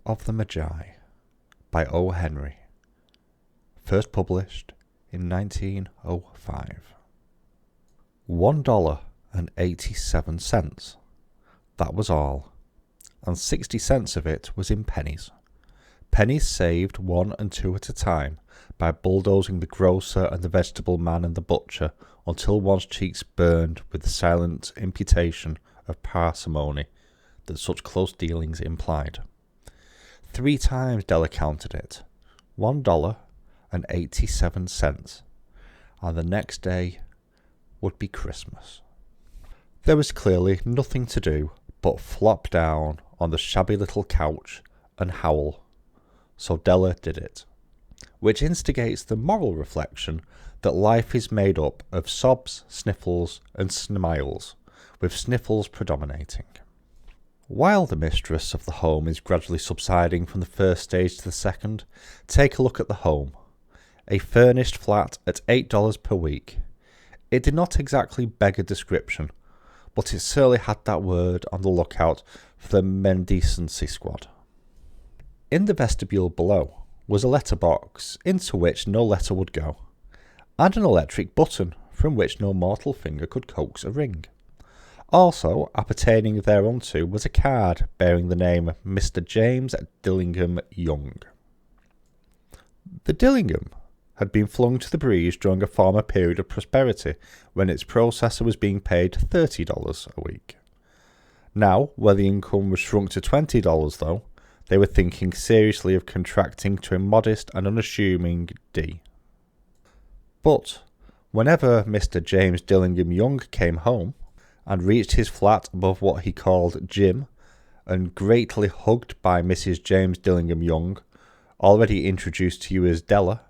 of the Magi by O.Henry, first published in 1905. $1.87. That was all, and 60 cents of it was in pennies. Pennies saved 1 and 2 at a time by bulldozing the grocer and the vegetable man and the butcher until one's cheeks burned with the silent imputation of parsimony that such close dealings implied. 3 times Della counted it, $1.87, and the next day would be Christmas. There was clearly nothing to do but flop down on the shabby little couch and howl, so Della did it, which instigates the moral reflection that life is made up of sobs, sniffles, and smiles, with sniffles predominating. While the mistress of the home is gradually subsiding from the first stage to the second, take a look at the home. A furnished flat at $8 per week. It did not exactly beg a description, but it certainly had that word on the lookout for the mendicancy squad. In the vestibule below was a letterbox into which no letter would go, and an electric button from which no mortal finger could coax a ring. Also appertaining thereunto was a card bearing the name Mr. James Dillingham Young. The Dillingham had been flung to the breeze during a former period of prosperity when its processor was being paid $30 a week. Now, where the income was shrunk to $20 though, they were thinking seriously of contracting to a modest and unassuming D. But whenever Mr. James Dillingham Young came home and reached his flat above what he called Jim, and greatly hugged by Mrs. James Dillingham Young, already introduced to you as Della,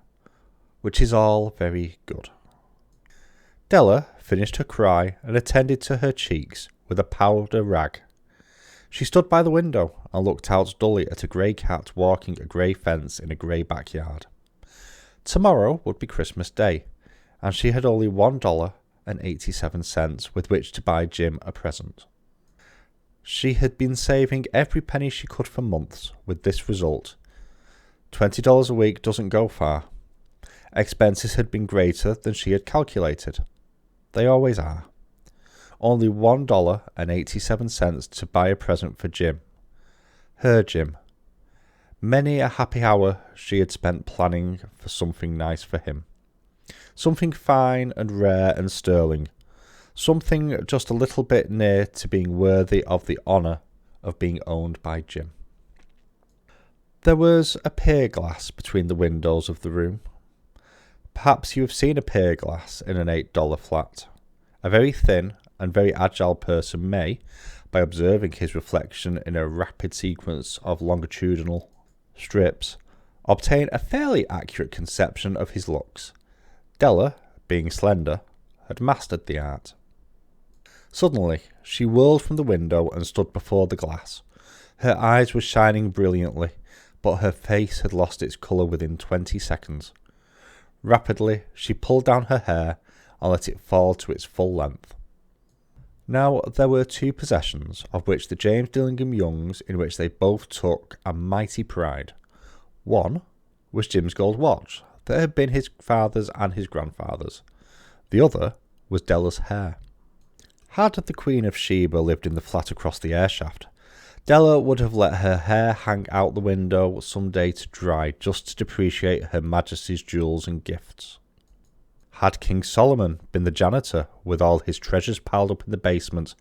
which is all very good. Della finished her cry and attended to her cheeks with a powder rag. She stood by the window and looked out dully at a grey cat walking a grey fence in a grey backyard. Tomorrow would be Christmas Day, and she had only $1.87 with which to buy Jim a present. She had been saving every penny she could for months, with this result. $20 a week doesn't go far. Expenses had been greater than she had calculated. They always are. Only $1.87 to buy a present for Jim. Her Jim. Many a happy hour she had spent planning for something nice for him. Something fine and rare and sterling. Something just a little bit near to being worthy of the honour of being owned by Jim. There was a pier glass between the windows of the room. Perhaps you have seen a pier glass in an $8 flat. A very thin and very agile person may, by observing his reflection in a rapid sequence of longitudinal strips, obtain a fairly accurate conception of his looks. Della, being slender, had mastered the art. Suddenly, she whirled from the window and stood before the glass. Her eyes were shining brilliantly, but her face had lost its colour within 20 seconds. Rapidly, she pulled down her hair and let it fall to its full length. Now, there were 2 possessions of which the James Dillingham Youngs in which they both took a mighty pride. One was Jim's gold watch that had been his father's and his grandfather's. The other was Della's hair. Had the Queen of Sheba lived in the flat across the airshaft, Della would have let her hair hang out the window some day to dry just to depreciate Her Majesty's jewels and gifts. Had King Solomon been the janitor with all his treasures piled up in the basement,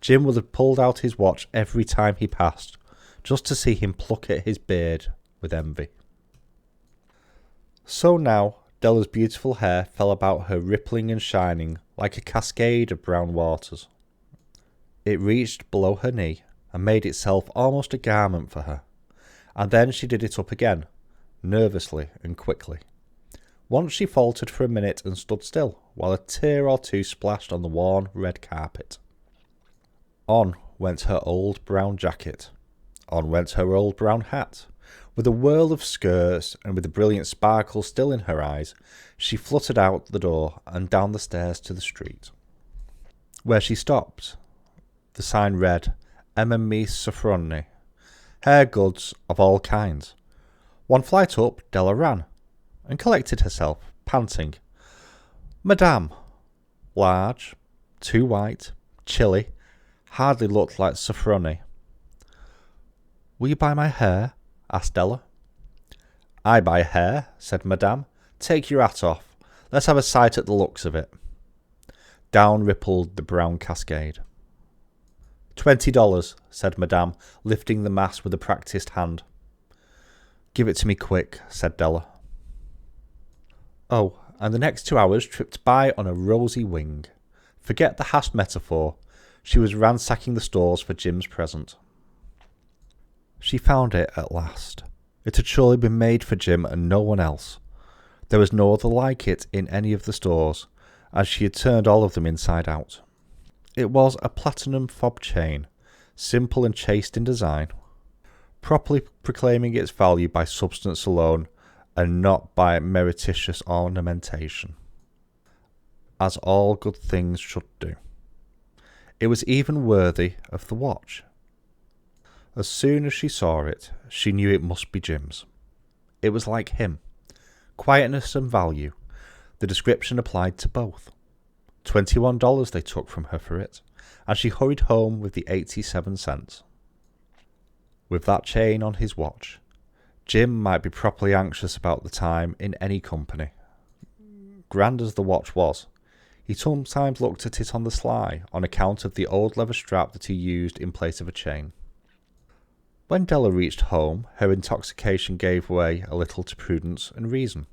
Jim would have pulled out his watch every time he passed, just to see him pluck at his beard with envy. So now Della's beautiful hair fell about her rippling and shining like a cascade of brown waters. It reached below her knee and made itself almost a garment for her, and then she did it up again, nervously and quickly. Once she faltered for a minute and stood still, while a tear or two splashed on the worn red carpet. On went her old brown jacket. On went her old brown hat. With a whirl of skirts and with the brilliant sparkle still in her eyes, she fluttered out the door and down the stairs to the street. Where she stopped, the sign read, Emma Mi Soffroni, hair goods of all kinds. One flight up, Della ran, and collected herself, panting. Madame. Large, too white, chilly, hardly looked like Sofronie. Will you buy my hair? Asked Della. I buy hair, said Madame. Take your hat off. Let's have a sight at the looks of it. Down rippled the brown cascade. $20, said Madame, lifting the mass with a practised hand. Give it to me quick, said Della. Oh, and the next 2 hours tripped by on a rosy wing. Forget the hashed metaphor. She was ransacking the stores for Jim's present. She found it at last. It had surely been made for Jim and no one else. There was no other like it in any of the stores, as she had turned all of them inside out. It was a platinum fob chain, simple and chaste in design, properly proclaiming its value by substance alone and not by meretricious ornamentation, as all good things should do. It was even worthy of the watch. As soon as she saw it, she knew it must be Jim's. It was like him. Quietness and value. The description applied to both. $21 they took from her for it, and she hurried home with the 87 cents. With that chain on his watch, Jim might be properly anxious about the time in any company. Grand as the watch was, he sometimes looked at it on the sly on account of the old leather strap that he used in place of a chain. When Della reached home, her intoxication gave way a little to prudence and reason.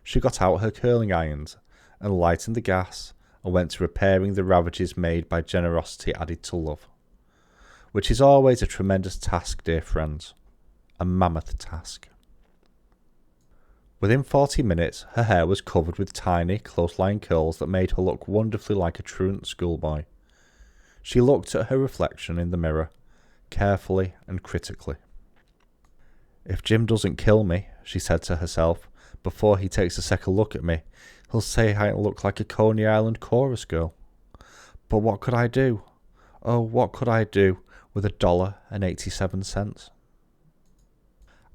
She got out her curling irons and lightened the gas and went to repairing the ravages made by generosity added to love, which is always a tremendous task, dear friends, a mammoth task. Within 40 minutes, her hair was covered with tiny, close-lying curls that made her look wonderfully like a truant schoolboy. She looked at her reflection in the mirror, carefully and critically. If Jim doesn't kill me, she said to herself, before he takes a second look at me, he'll say I look like a Coney Island chorus girl. But what could I do? Oh, what could I do with $1.87?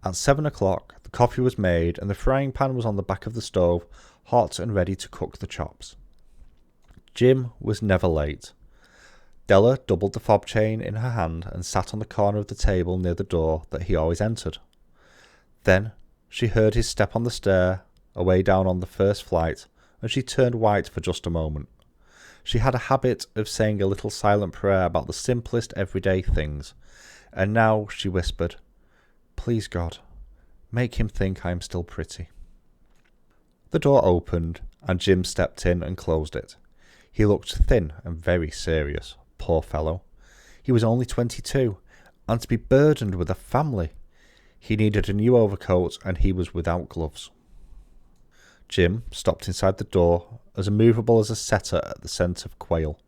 At 7 o'clock, the coffee was made and the frying pan was on the back of the stove, hot and ready to cook the chops. Jim was never late. Della doubled the fob chain in her hand and sat on the corner of the table near the door that he always entered. Then she heard his step on the stair, away down on the first flight, and she turned white for just a moment. She had a habit of saying a little silent prayer about the simplest everyday things, and now she whispered, "Please God, make him think I am still pretty." The door opened, and Jim stepped in and closed it. He looked thin and very serious. Poor fellow. He was only 22, and to be burdened with a family. He needed a new overcoat, and he was without gloves. Jim stopped inside the door, as immovable as a setter at the scent of quail.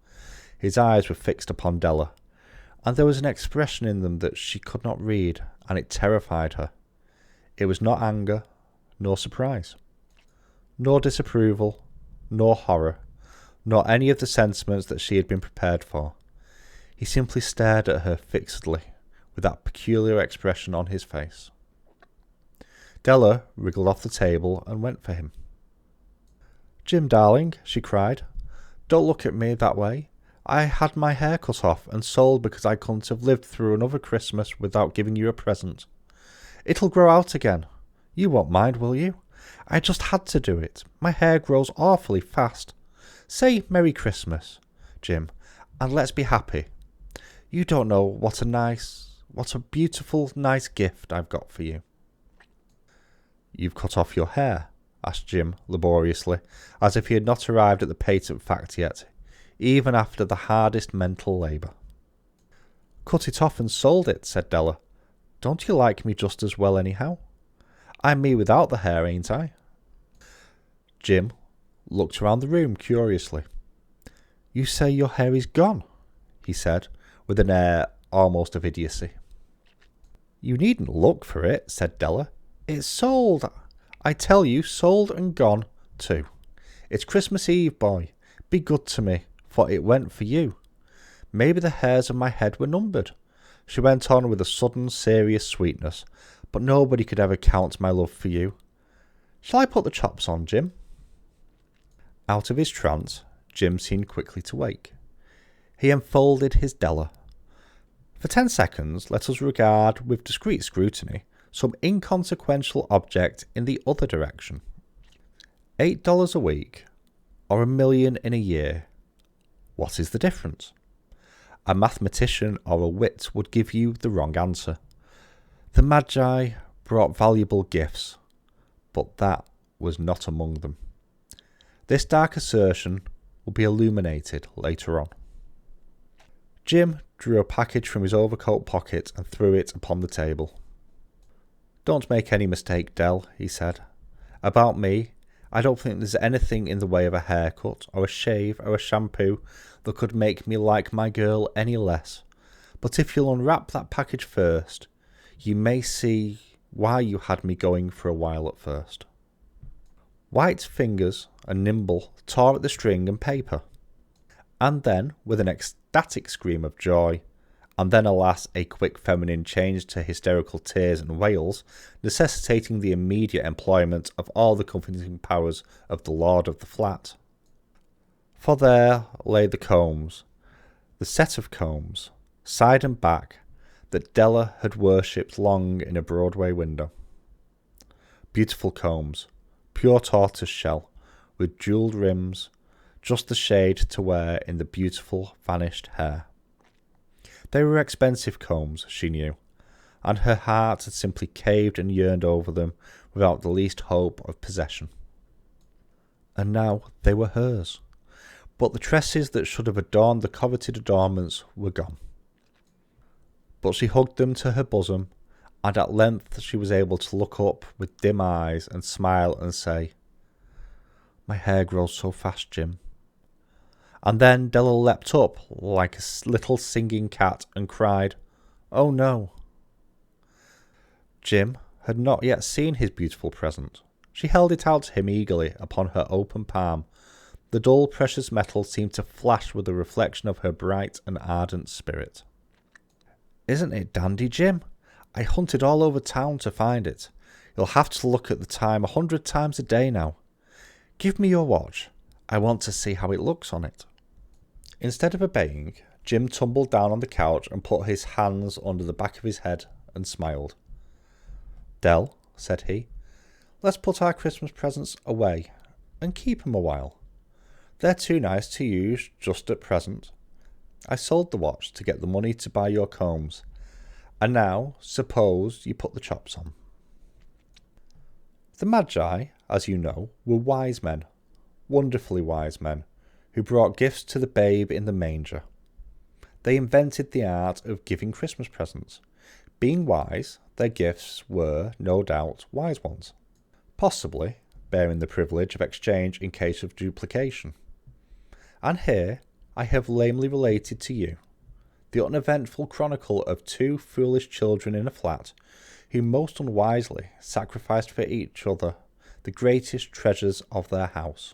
His eyes were fixed upon Della, and there was an expression in them that she could not read, and it terrified her. It was not anger, nor surprise, nor disapproval, nor horror, nor any of the sentiments that she had been prepared for. He simply stared at her fixedly, with that peculiar expression on his face. Della wriggled off the table and went for him. "Jim, darling," she cried, "don't look at me that way. I had my hair cut off and sold because I couldn't have lived through another Christmas without giving you a present. It'll grow out again. You won't mind, will you? I just had to do it. My hair grows awfully fast. Say Merry Christmas, Jim, and let's be happy. You don't know what a beautiful, nice gift I've got for you." "You've cut off your hair?" asked Jim laboriously, as if he had not arrived at the patent fact yet, even after the hardest mental labour. "Cut it off and sold it," said Della. "Don't you like me just as well anyhow? I'm me without the hair, ain't I?" Jim looked around the room curiously. "You say your hair is gone?" he said, with an air almost of idiocy. "You needn't look for it," said Della. "It's sold. I tell you, sold and gone, too. It's Christmas Eve, boy. Be good to me, for it went for you. Maybe the hairs of my head were numbered. She went on with a sudden serious sweetness. But nobody could ever count my love for you. Shall I put the chops on, Jim? Out of his trance, Jim seemed quickly to wake. He enfolded his Della. For 10 seconds, let us regard with discreet scrutiny some inconsequential object in the other direction. $8 a week, or $1 million in a year. What is the difference? A mathematician or a wit would give you the wrong answer. The Magi brought valuable gifts, but that was not among them. This dark assertion will be illuminated later on. Jim drew a package from his overcoat pocket and threw it upon the table. Don't make any mistake, Dell, he said. About me, I don't think there's anything in the way of a haircut or a shave or a shampoo that could make me like my girl any less. But if you'll unwrap that package first, you may see why you had me going for a while at first. White fingers and nimble tore at the string and paper. And then, with an ecstatic scream of joy, and then, alas, a quick feminine change to hysterical tears and wails, necessitating the immediate employment of all the comforting powers of the lord of the flat. For there lay the combs, the set of combs, side and back, that Della had worshipped long in a Broadway window. Beautiful combs, pure tortoise shell, with jewelled rims, just the shade to wear in the beautiful vanished hair. They were expensive combs, she knew, and her heart had simply caved and yearned over them without the least hope of possession. And now they were hers, but the tresses that should have adorned the coveted adornments were gone. But she hugged them to her bosom, and at length she was able to look up with dim eyes and smile and say, "My hair grows so fast, Jim." And then Della leapt up like a little singing cat and cried, "Oh no." Jim had not yet seen his beautiful present. She held it out to him eagerly upon her open palm. The dull precious metal seemed to flash with the reflection of her bright and ardent spirit. "Isn't it dandy, Jim? I hunted all over town to find it. You'll have to look at the time 100 times a day now. Give me your watch. I want to see how it looks on it." Instead of obeying, Jim tumbled down on the couch and put his hands under the back of his head and smiled. "Dell," said he, "let's put our Christmas presents away and keep 'em a while. They're too nice to use just at present. I sold the watch to get the money to buy your combs, and now suppose you put the chops on." The Magi, as you know, were wise men, wonderfully wise men, who brought gifts to the babe in the manger. They invented the art of giving Christmas presents. Being wise, their gifts were, no doubt, wise ones, possibly bearing the privilege of exchange in case of duplication. And here I have lamely related to you the uneventful chronicle of two foolish children in a flat who most unwisely sacrificed for each other the greatest treasures of their house.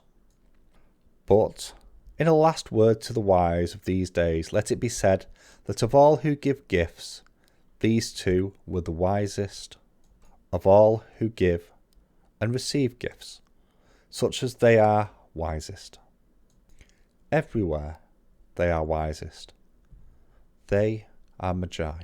But in a last word to the wise of these days, let it be said that of all who give gifts, these two were the wisest of all who give and receive gifts, such as they are wisest. Everywhere they are wisest. They are Magi.